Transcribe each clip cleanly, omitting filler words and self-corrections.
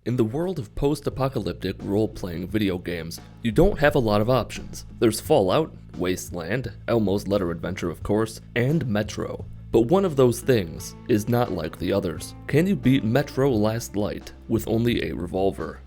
In the world of post-apocalyptic role-playing video games, you don't have a lot of options. There's Fallout, Wasteland, Elmo's Letter Adventure of course, and Metro. But one of those things is not like the others. Can you beat Metro Last Light with only a revolver?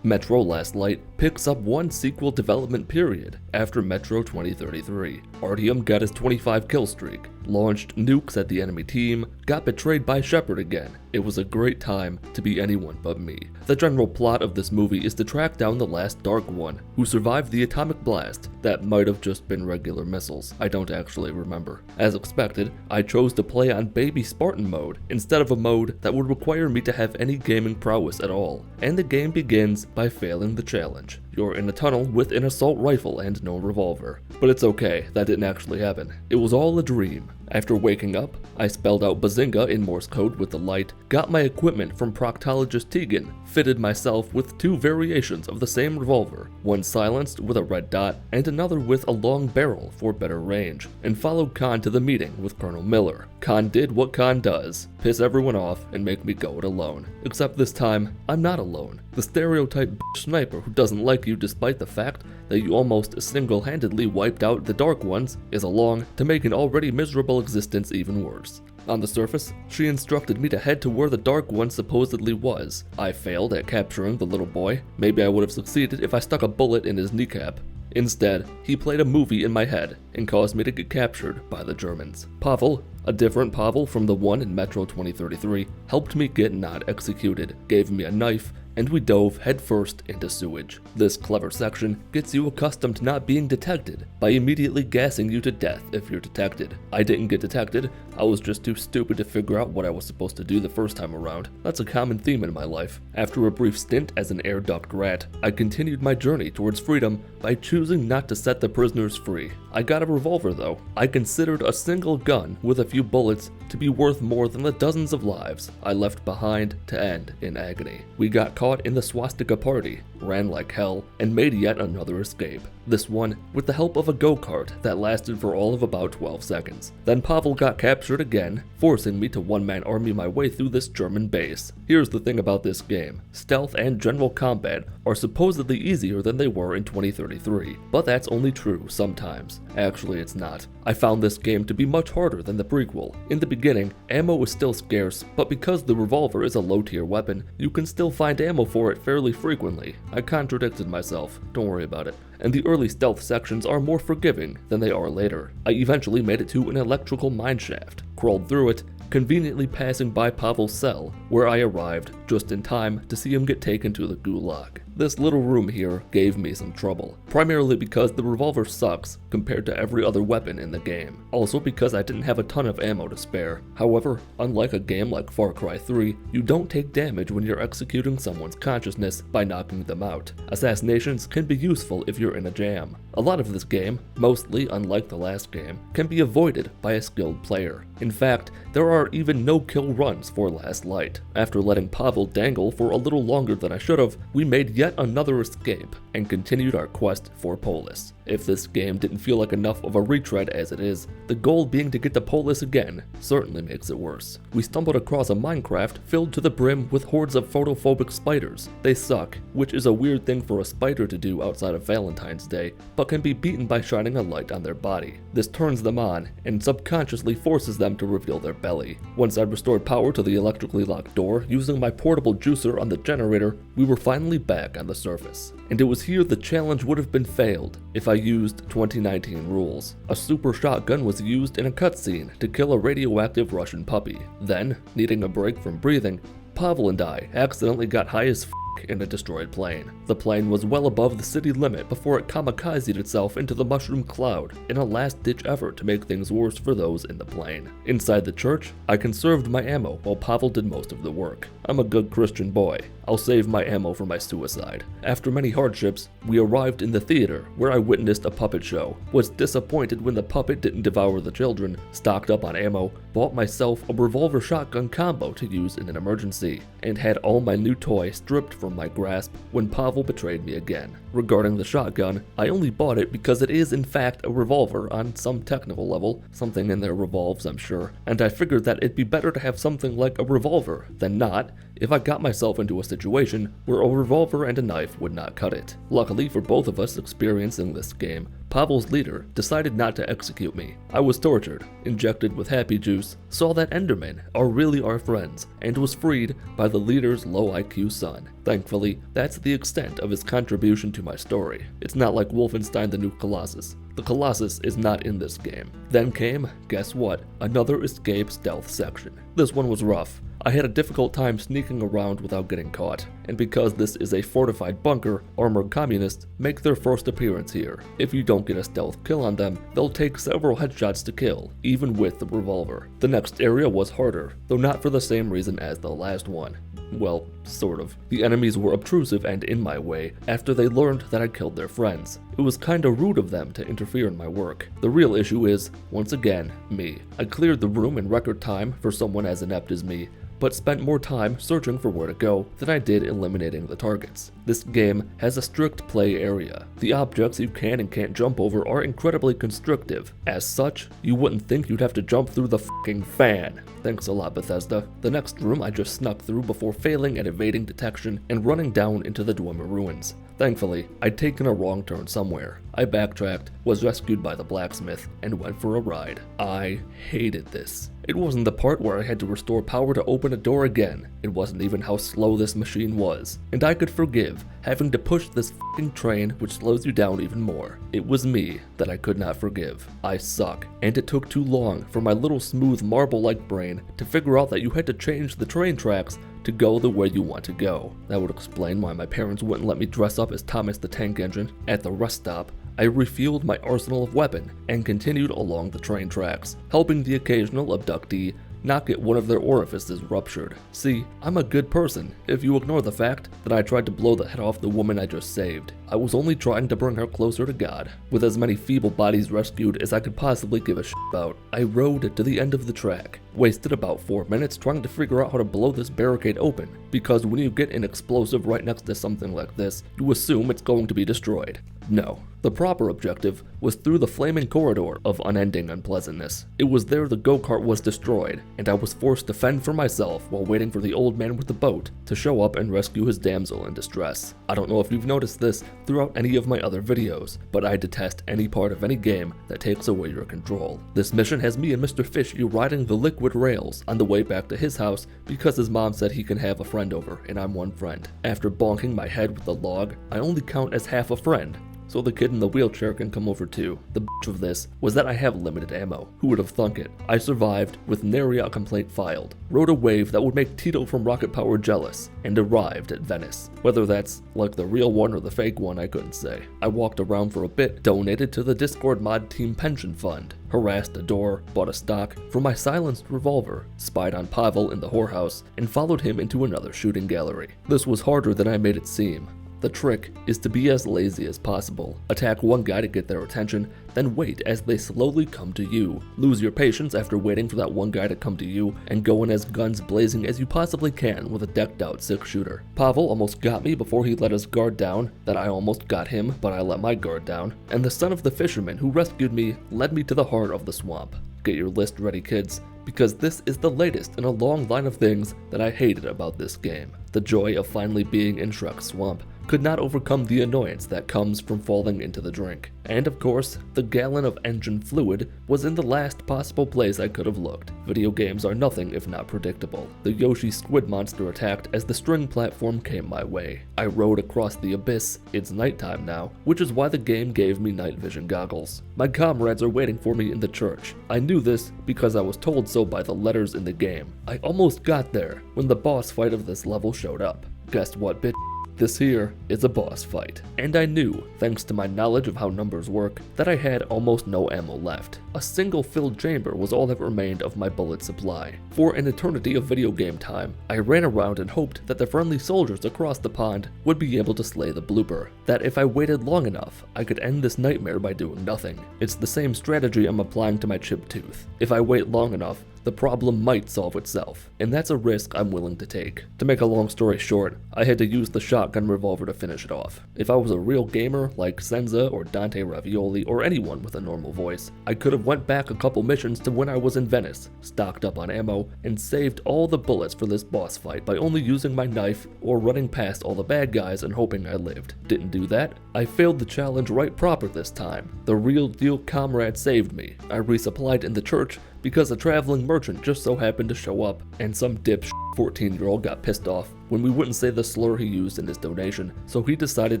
Metro Last Light picks up one sequel development period after Metro 2033. Artyom got his 25 kill streak, launched nukes at the enemy team, got betrayed by Shepard again. It was a great time to be anyone but me. The general plot of this movie is to track down the last Dark One, who survived the atomic blast that might have just been regular missiles. I don't actually remember. As expected, I chose to play on baby Spartan mode instead of a mode that would require me to have any gaming prowess at all, and the game begins by failing the challenge. You're in a tunnel with an assault rifle and no revolver. But it's okay, that didn't actually happen. It was all a dream. After waking up, I spelled out Bazinga in Morse code with the light, got my equipment from proctologist Tegan, fitted myself with two variations of the same revolver, one silenced with a red dot and another with a long barrel for better range, and followed Khan to the meeting with Colonel Miller. Khan did what Khan does, piss everyone off and make me go it alone. Except this time, I'm not alone. The stereotype sniper who doesn't like you despite the fact that you almost single-handedly wiped out the Dark Ones is along to make an already miserable existence even worse. On the surface, she instructed me to head to where the Dark One supposedly was. I failed at capturing the little boy. Maybe I would have succeeded if I stuck a bullet in his kneecap. Instead, he played a movie in my head and caused me to get captured by the Germans. Pavel, a different Pavel from the one in Metro 2033, helped me get not executed, gave me a knife, and we dove headfirst into sewage. This clever section gets you accustomed to not being detected by immediately gassing you to death if you're detected. I didn't get detected, I was just too stupid to figure out what I was supposed to do the first time around. That's a common theme in my life. After a brief stint as an air duct rat, I continued my journey towards freedom by choosing not to set the prisoners free. I got a revolver though. I considered a single gun with a few bullets to be worth more than the dozens of lives I left behind to end in agony. We got caught in the swastika party, ran like hell, and made yet another escape. This one with the help of a go-kart that lasted for all of about 12 seconds. Then Pavel got captured again, forcing me to one-man army my way through this German base. Here's the thing about this game. Stealth and general combat are supposedly easier than they were in 2033, but that's only true sometimes. Actually, it's not. I found this game to be much harder than the prequel. In the beginning, ammo is still scarce, but because the revolver is a low-tier weapon, you can still find ammo for it fairly frequently. I contradicted myself, don't worry about it. And the early stealth sections are more forgiving than they are later. I eventually made it to an electrical mineshaft, crawled through it, conveniently passing by Pavel's cell, where I arrived just in time to see him get taken to the gulag. This little room here gave me some trouble, primarily because the revolver sucks compared to every other weapon in the game. Also because I didn't have a ton of ammo to spare. However, unlike a game like Far Cry 3, you don't take damage when you're executing someone's consciousness by knocking them out. Assassinations can be useful if you're in a jam. A lot of this game, mostly unlike the last game, can be avoided by a skilled player. In fact, there are even no-kill runs for Last Light. After letting Pavel dangle for a little longer than I should have, we made yet another escape and continued our quest for Polis. If this game didn't feel like enough of a retread as it is, the goal being to get to Polis again certainly makes it worse. We stumbled across a minecraft filled to the brim with hordes of photophobic spiders. They suck, which is a weird thing for a spider to do outside of Valentine's Day, but can be beaten by shining a light on their body. This turns them on and subconsciously forces them to reveal their belly. Once I restored power to the electrically locked door using my portable juicer on the generator, we were finally back on the surface. And it was here the challenge would have been failed if I used 2019 rules. A super shotgun was used in a cutscene to kill a radioactive Russian puppy. Then, needing a break from breathing, Pavel and I accidentally got high as in a destroyed plane. The plane was well above the city limit before it kamikazed itself into the mushroom cloud in a last-ditch effort to make things worse for those in the plane. Inside the church, I conserved my ammo while Pavel did most of the work. I'm a good Christian boy. I'll save my ammo for my suicide. After many hardships, we arrived in the theater where I witnessed a puppet show, was disappointed when the puppet didn't devour the children, stocked up on ammo, bought myself a revolver shotgun combo to use in an emergency, and had all my new toys stripped from my grasp when Pavel betrayed me again. Regarding the shotgun, I only bought it because it is in fact a revolver on some technical level, something in there revolves I'm sure, and I figured that it'd be better to have something like a revolver than not, if I got myself into a situation where a revolver and a knife would not cut it. Luckily for both of us experiencing this game, Pavel's leader decided not to execute me. I was tortured, injected with happy juice, saw that Endermen are really our friends, and was freed by the leader's low IQ son. Thankfully, that's the extent of his contribution to my story. It's not like Wolfenstein the New Colossus. The Colossus is not in this game. Then came, guess what, another escape stealth section. This one was rough. I had a difficult time sneaking around without getting caught, and because this is a fortified bunker, armored communists make their first appearance here. If you don't get a stealth kill on them, they'll take several headshots to kill, even with the revolver. The next area was harder, though not for the same reason as the last one. Well, sort of. The enemies were obtrusive and in my way after they learned that I killed their friends. It was kinda rude of them to interfere in my work. The real issue is, once again, me. I cleared the room in record time for someone as inept as me, but spent more time searching for where to go than I did eliminating the targets. This game has a strict play area. The objects you can and can't jump over are incredibly constrictive. As such, you wouldn't think you'd have to jump through the fucking fan. Thanks a lot, Bethesda. The next room I just snuck through before failing at evading detection and running down into the Dwemer ruins. Thankfully, I'd taken a wrong turn somewhere. I backtracked, was rescued by the blacksmith, and went for a ride. I hated this. It wasn't the part where I had to restore power to open a door again. It wasn't even how slow this machine was. And I could forgive having to push this fucking train which slows you down even more. It was me that I could not forgive. I suck, and it took too long for my little smooth marble-like brain to figure out that you had to change the train tracks to go the way you want to go. That would explain why my parents wouldn't let me dress up as Thomas the Tank Engine. At the rest stop, I refueled my arsenal of weapon and continued along the train tracks, helping the occasional abductee not get one of their orifices ruptured. See, I'm a good person if you ignore the fact that I tried to blow the head off the woman I just saved. I was only trying to bring her closer to God. With as many feeble bodies rescued as I could possibly give a shit about, I rode to the end of the track. Wasted about 4 minutes trying to figure out how to blow this barricade open, because when you get an explosive right next to something like this, you assume it's going to be destroyed. No. The proper objective was through the flaming corridor of unending unpleasantness. It was there the go-kart was destroyed, and I was forced to fend for myself while waiting for the old man with the boat to show up and rescue his damsel in distress. I don't know if you've noticed this throughout any of my other videos, but I detest any part of any game that takes away your control. This mission has me and Mr. Fishy riding the liquid rails on the way back to his house because his mom said he can have a friend over, and I'm one friend. After bonking my head with the log, I only count as half a friend, so the kid in the wheelchair can come over too. The bitch of this was that I have limited ammo. Who would have thunk it? I survived with nary a complaint filed, rode a wave that would make Tito from Rocket Power jealous, and arrived at Venice. Whether that's like the real one or the fake one, I couldn't say. I walked around for a bit, donated to the Discord mod team pension fund, harassed a door, bought a stock for my silenced revolver, spied on Pavel in the whorehouse, and followed him into another shooting gallery. This was harder than I made it seem. The trick is to be as lazy as possible. Attack one guy to get their attention, then wait as they slowly come to you. Lose your patience after waiting for that one guy to come to you, and go in as guns blazing as you possibly can with a decked out 6-shooter. Pavel almost got me before he let his guard down, then I almost got him, but I let my guard down, and the son of the fisherman who rescued me led me to the heart of the swamp. Get your list ready, kids, because this is the latest in a long line of things that I hated about this game. The joy of finally being in Shrek's swamp could not overcome the annoyance that comes from falling into the drink. And of course, the gallon of engine fluid was in the last possible place I could have looked. Video games are nothing if not predictable. The Yoshi squid monster attacked as the string platform came my way. I rode across the abyss. It's nighttime now, which is why the game gave me night vision goggles. My comrades are waiting for me in the church. I knew this because I was told so by the letters in the game. I almost got there when the boss fight of this level showed up. Guess what, bitch? This here is a boss fight, and I knew, thanks to my knowledge of how numbers work, that I had almost no ammo left. A single filled chamber was all that remained of my bullet supply. For an eternity of video game time, I ran around and hoped that the friendly soldiers across the pond would be able to slay the blooper, that if I waited long enough, I could end this nightmare by doing nothing. It's the same strategy I'm applying to my chipped tooth. If I wait long enough, the problem might solve itself, and that's a risk I'm willing to take. To make a long story short, I had to use the shotgun revolver to finish it off. If I was a real gamer like Senza or Dante Ravioli or anyone with a normal voice, I could have went back a couple missions to when I was in Venice, stocked up on ammo, and saved all the bullets for this boss fight by only using my knife or running past all the bad guys and hoping I lived. Didn't do that. I failed the challenge right proper this time. The real deal comrade saved me. I resupplied in the church because a traveling merchant just so happened to show up, and some dipshit 14-year-old got pissed off when we wouldn't say the slur he used in his donation, so he decided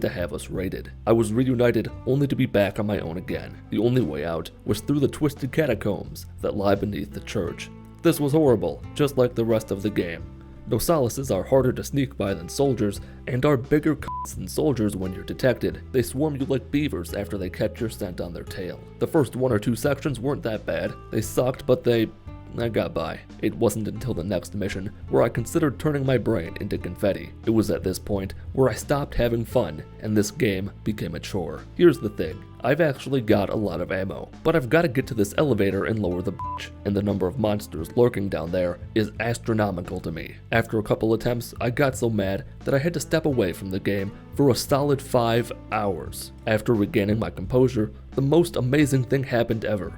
to have us raided. I was reunited only to be back on my own again. The only way out was through the twisted catacombs that lie beneath the church. This was horrible, just like the rest of the game. Nosalises are harder to sneak by than soldiers, and are bigger c***s than soldiers when you're detected. They swarm you like beavers after they catch your scent on their tail. The first 1 or 2 sections weren't that bad. They sucked, but I got by. It wasn't until the next mission where I considered turning my brain into confetti. It was at this point where I stopped having fun, and this game became a chore. Here's the thing. I've actually got a lot of ammo, but I've got to get to this elevator and lower the bitch, and the number of monsters lurking down there is astronomical to me. After a couple attempts, I got so mad that I had to step away from the game for a solid 5 hours. After regaining my composure, the most amazing thing happened ever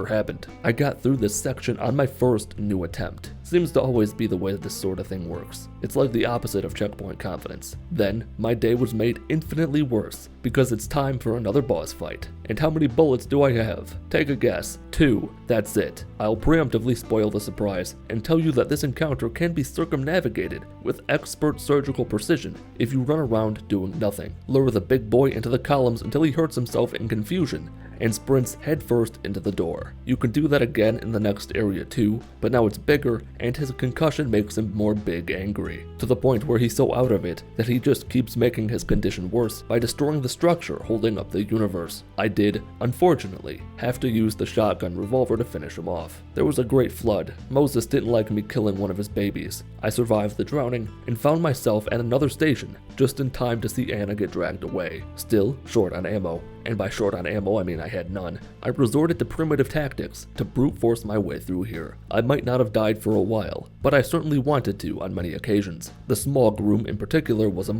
happened. I got through this section on my first new attempt. Seems to always be the way this sort of thing works. It's like the opposite of checkpoint confidence. Then, my day was made infinitely worse, because it's time for another boss fight. And how many bullets do I have? Take a guess. 2. That's it. I'll preemptively spoil the surprise, and tell you that this encounter can be circumnavigated with expert surgical precision if you run around doing nothing. Lure the big boy into the columns until he hurts himself in confusion, and sprints headfirst into the door. You can do that again in the next area too, but now it's bigger, and his concussion makes him more big angry, to the point where he's so out of it that he just keeps making his condition worse by destroying the structure holding up the universe. I did, unfortunately, have to use the shotgun revolver to finish him off. There was a great flood. Moses didn't like me killing one of his babies. I survived the drowning and found myself at another station, just in time to see Anna get dragged away. Still short on ammo, and by short on ammo I mean I had none. I resorted to primitive tactics to brute force my way through here. I might not have died for a while, but I certainly wanted to on many occasions. The small groom in particular was a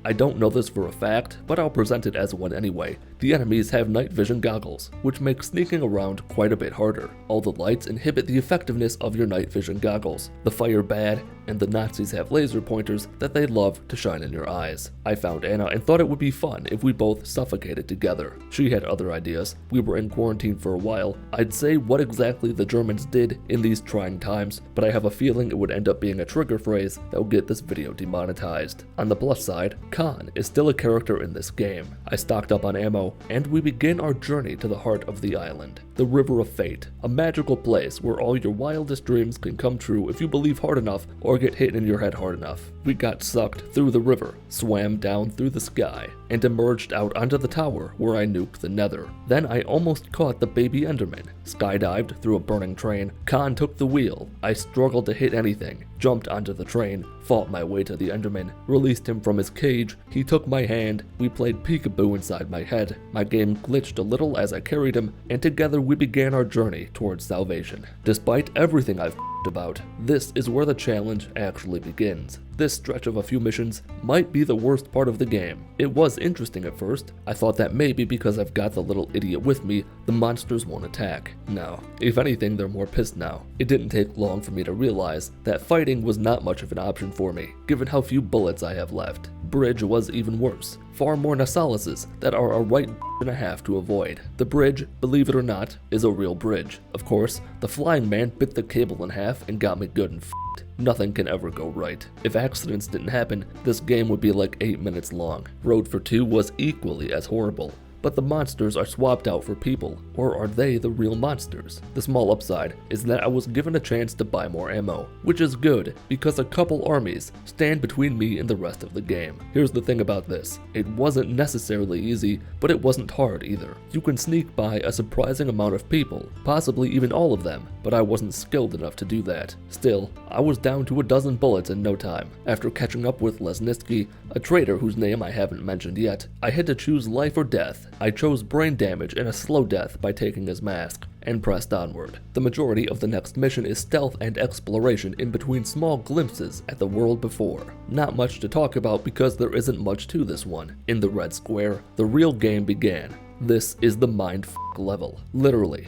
I don't know this for a fact, but I'll present it as one anyway. The enemies have night vision goggles, which make sneaking around quite a bit harder. All the lights inhibit the effectiveness of your night vision goggles. The fire bad, and the Nazis have laser pointers that they love to shine in your eyes. I found Anna and thought it would be fun if we both suffocated together. She had other ideas. We were in quarantine for a while. I'd say what exactly the Germans did in these trying times, but I have a feeling it would end up being a trigger phrase that will get this video demonetized. On the plus side, Khan is still a character in this game. I stocked up on ammo, and we begin our journey to the heart of the island, the River of Fate, a magical place where all your wildest dreams can come true if you believe hard enough or get hit in your head hard enough. We got sucked through the river, swam down through the sky, and emerged out onto the tower where I nuked the Nether. Then I almost caught the baby Enderman, skydived through a burning train. Khan took the wheel. I struggled to hit anything, jumped onto the train, fought my way to the Enderman, released him from his cage. He took my hand. We played peekaboo inside my head. My game glitched a little as I carried him, and together we began our journey towards salvation. Despite everything I've about, this is where the challenge actually begins. This stretch of a few missions might be the worst part of the game. It was interesting at first. I thought that maybe because I've got the little idiot with me, the monsters won't attack. No, if anything, they're more pissed now. It didn't take long for me to realize that fighting was not much of an option for me, given how few bullets I have left. Bridge was even worse. Far more Nosalises that are a right and a half to avoid. The bridge, believe it or not, is a real bridge. Of course, the flying man bit the cable in half and got me good and f***ed. Nothing can ever go right. If accidents didn't happen, this game would be like 8 minutes long. Road for 2 was equally as horrible. But the monsters are swapped out for people, or are they the real monsters? The small upside is that I was given a chance to buy more ammo, which is good because a couple armies stand between me and the rest of the game. Here's the thing about this, it wasn't necessarily easy, but it wasn't hard either. You can sneak by a surprising amount of people, possibly even all of them, but I wasn't skilled enough to do that. Still, I was down to a dozen bullets in no time. After catching up with Lesnitsky, a traitor whose name I haven't mentioned yet, I had to choose life or death. I chose brain damage and a slow death by taking his mask. and pressed onward. The majority of the next mission is stealth and exploration in between small glimpses at the world before. Not much to talk about because there isn't much to this one. In the red square, the real game began. This is the mindfuck level. Literally,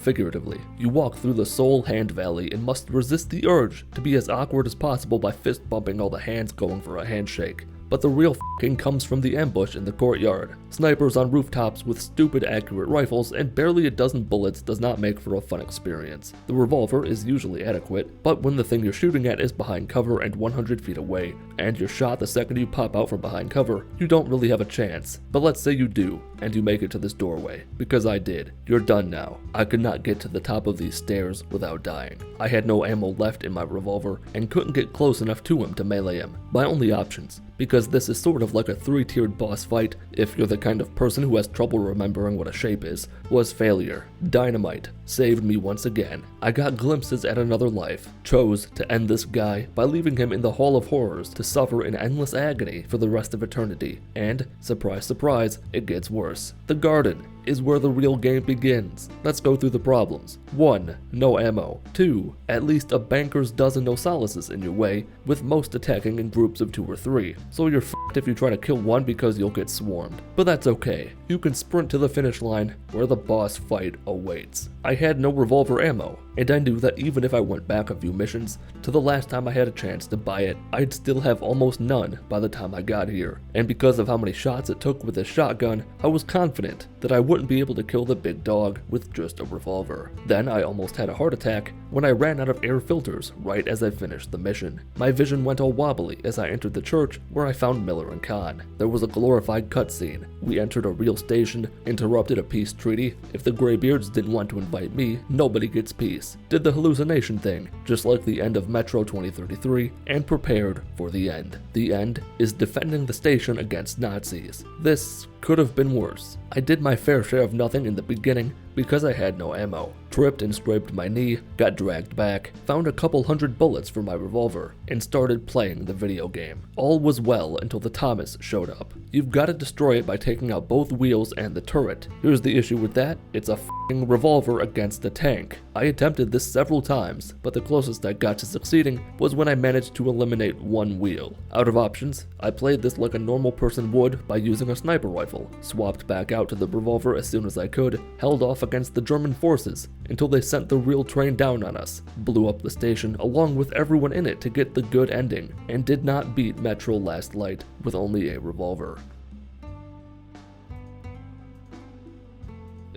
figuratively. You walk through the Soul Hand Valley and must resist the urge to be as awkward as possible by fist bumping all the hands going for a handshake. But the real f***ing comes from the ambush in the courtyard. Snipers on rooftops with stupid accurate rifles and barely a dozen bullets does not make for a fun experience. The revolver is usually adequate, but when the thing you're shooting at is behind cover and 100 feet away, and you're shot the second you pop out from behind cover, you don't really have a chance. But let's say you do, and you make it to this doorway, because I did. You're done now. I could not get to the top of these stairs without dying. I had no ammo left in my revolver, and couldn't get close enough to him to melee him. My only options, because this is sort of like a 3-tiered boss fight if you're the kind of person who has trouble remembering what a shape is, was failure. Dynamite saved me once again. I got glimpses at another life, chose to end this guy by leaving him in the Hall of Horrors to suffer in endless agony for the rest of eternity, and, surprise surprise, it gets worse. The garden is where the real game begins. Let's go through the problems. 1. No ammo. 2. At least a banker's dozen no solaces in your way, with most attacking in groups of 2 or 3, so you're f***ed if you try to kill one because you'll get swarmed. But that's okay. You can sprint to the finish line where the boss fight awaits. I had no revolver ammo, and I knew that even if I went back a few missions to the last time I had a chance to buy it, I'd still have almost none by the time I got here. And because of how many shots it took with this shotgun, I was confident that I wouldn't be able to kill the big dog with just a revolver. Then I almost had a heart attack when I ran out of air filters right as I finished the mission. My vision went all wobbly as I entered the church where I found Miller and Khan. There was a glorified cutscene. We entered a real station, interrupted a peace treaty. If the Greybeards didn't want to invite me, nobody gets peace. Did the hallucination thing, just like the end of Metro 2033, and prepared for the end. The end is defending the station against Nazis. This could have been worse. I did my fair share of nothing in the beginning because I had no ammo. Tripped and scraped my knee, got dragged back, found a couple hundred bullets for my revolver, and started playing the video game. All was well until the Thomas showed up. You've got to destroy it by taking out both wheels and the turret. Here's the issue with that, it's a f***ing revolver against a tank. I attempted this several times, but the closest I got to succeeding was when I managed to eliminate one wheel. Out of options, I played this like a normal person would by using a sniper rifle, swapped back out to the revolver as soon as I could, held off against the German forces until they sent the real train down on us, blew up the station along with everyone in it to get the good ending, and did not beat Metro Last Light with only a revolver.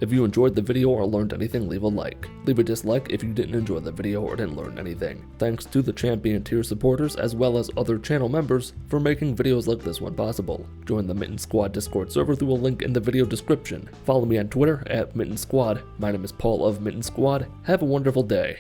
If you enjoyed the video or learned anything, leave a like. Leave a dislike if you didn't enjoy the video or didn't learn anything. Thanks to the Champion tier supporters as well as other channel members for making videos like this one possible. Join the Mitten Squad Discord server through a link in the video description. Follow me on Twitter at Mitten Squad. My name is Paul of Mitten Squad. Have a wonderful day.